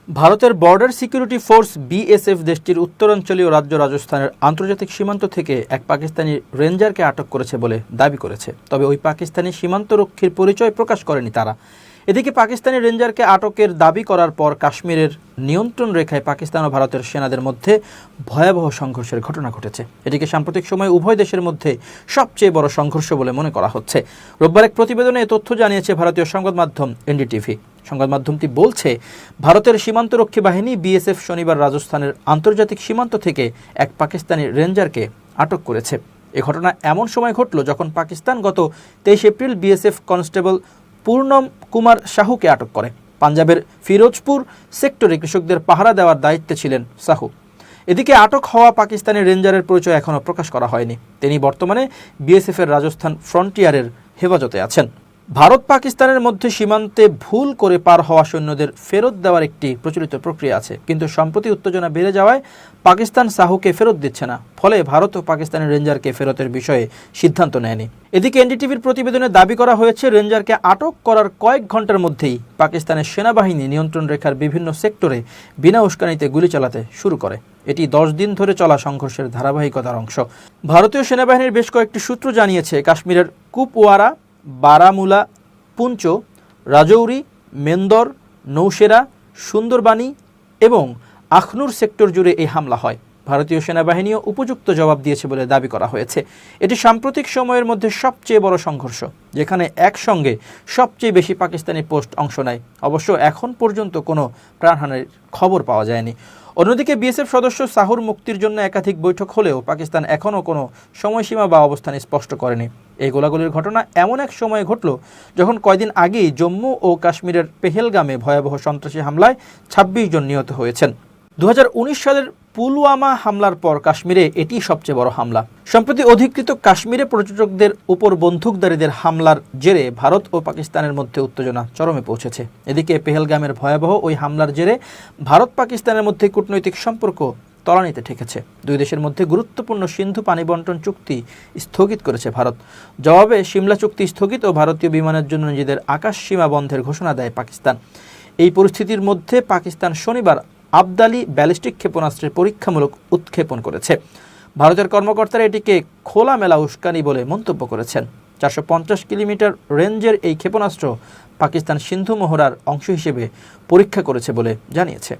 ভারতের border security force BSF দেশটির উত্তরাঞ্চলীয় রাজ্য রাজস্থানের আন্তর্জাতিক সীমান্ত থেকে এক পাকিস্তানি রেঞ্জারকে আটক করেছে বলে দাবি করেছে। তবে ওই পাকিস্তানি সীমান্তরক্ষীর পরিচয় প্রকাশ করেনি তারা। এদিকে পাকিস্তানি রেঞ্জারকে আটকের দাবি করার পর কাশ্মীরের নিয়ন্ত্রণ রেখায় পাকিস্তান ও ভারতের সেনাদের মধ্যে ভয়াবহ সংঘর্ষের ঘটনা ঘটেছে। এটিকে সাম্প্রতিক সময়ে উভয় দেশের মধ্যে সবচেয়ে বড় সংঘর্ষ বলে মনে করা হচ্ছে। রোববার এক প্রতিবেদনে এ তথ্য জানিয়েছে ভারতীয় সংবাদ মাধ্যম এনডিটিভি। সংবাদ মাধ্যমটি বলছে, ভারতের সীমান্তরক্ষী বাহিনী বিএসএফ শনিবার রাজস্থানের আন্তর্জাতিক সীমান্ত থেকে এক পাকিস্তানি রেঞ্জারকে আটক করেছে। এ ঘটনা এমন সময় ঘটল যখন পাকিস্তান গত 23 April BSF constable Purnam Kumar সাহুকে আটক করে। পাঞ্জাবের ফিরোজপুর সেক্টরে কৃষকদের পাহারা দেওয়ার দায়িত্বে ছিলেন সাহু। এদিকে আটক হওয়া পাকিস্তানি রেঞ্জারের পরিচয় এখনও প্রকাশ করা হয়নি। তিনি বর্তমানে বিএসএফের রাজস্থান ফ্রন্টিয়ারের হেফাজতে আছেন। ভারত পাকিস্তানের মধ্যে সীমান্তে ভুল করে পার হওয়া সৈন্যদের ফেরত দেওয়ার একটি প্রচলিত প্রক্রিয়া আছে, কিন্তু সম্প্রতি উত্তেজনা বেড়ে যাওয়ায় পাকিস্তান সাহুকে ফেরত দিচ্ছে না। ফলে ভারত ও পাকিস্তানের রেঞ্জারকে ফেরতের বিষয়ে সিদ্ধান্ত নেয়নি। এদিকে এনডিটিভির প্রতিবেদনে দাবি করা হয়েছে, রেঞ্জারকে আটক করার কয়েক ঘন্টার মধ্যেই পাকিস্তানের সেনাবাহিনী নিয়ন্ত্রণ রেখার বিভিন্ন সেক্টরে বিনা উস্কানিতে গুলি চালাতে শুরু করে। এটি 10 দিন ধরে চলা সংঘর্ষের ধারাবাহিকতার অংশ। ভারতীয় সেনাবাহিনীর বেশ কয়েকটি সূত্র জানিয়েছে, কাশ্মীরের কুপওয়ারা, বারামুলা, পুঞ্চ, রাজৌরি, মেন্দর, নৌশেরা, সুন্দরবানি এবং আখনুর সেক্টর জুড়ে এই হামলা হয়। ভারতীয় সেনাবাহিনীও উপযুক্ত জবাব দিয়েছে বলে দাবি করা হয়েছে। এটি সাম্প্রতিক সময়ের মধ্যে সবচেয়ে বড় সংঘর্ষ, যেখানে একসঙ্গে সবচেয়ে বেশি পাকিস্তানি পোস্ট অংশ নেয়। অবশ্য এখন পর্যন্ত কোনো প্রাণহানির খবর পাওয়া যায়নি। অন্যদিকে বিএসএফ সদস্য সাহুর মুক্তির জন্য একাধিক বৈঠক হলেও পাকিস্তান এখনও কোনো সময়সীমা বা অবস্থান স্পষ্ট করেনি। এই গোলাগুলির ঘটনা এমন এক সময়ে ঘটল যখন কয়েকদিন আগেই জম্মু ও কাশ্মীরের পেহেলগামে ভয়াবহ সন্ত্রাসী হামলায় 26 জন নিহত হয়েছেন। 2019 সালের পুলওয়ামা হামলার পর কাশ্মীরে এটি সবচেয়ে বড় হামলা। সম্প্রতি অধিকৃত কাশ্মীরে পর্যটকদের উপর বন্দুকধারীদের হামলার জেরে ভারত ও পাকিস্তানের মধ্যে উত্তেজনা চরমে পৌঁছেছে। এদিকে পেহেলগামের ভয়াবহ ওই হামলার জেরে ভারত পাকিস্তানের মধ্যে কূটনৈতিক সম্পর্ক তলানিতে ঠেকেছে। দুই দেশের মধ্যে গুরুত্বপূর্ণ সিন্ধু পানি বন্টন চুক্তি স্থগিত করেছে ভারত। জবাবে সিমলা চুক্তি স্থগিত ও ভারতীয় বিমানের জন্য নিজেদের আকাশ সীমা বন্ধের ঘোষণা দেয় পাকিস্তান। এই পরিস্থিতির মধ্যে পাকিস্তান শনিবার আবদালি ব্যালিস্টিক ক্ষেপণাস্ত্রের পরীক্ষামূলক উৎক্ষেপণ করেছে। ভারতের কর্মকর্তারা এটিকে খোলামেলা উস্কানি বলে মন্তব্য করেছেন। 450 কিলোমিটার রেঞ্জের এই ক্ষেপণাস্ত্র পাকিস্তান সিন্ধু মহড়ার অংশ হিসেবে পরীক্ষা করেছে বলে জানিয়েছে।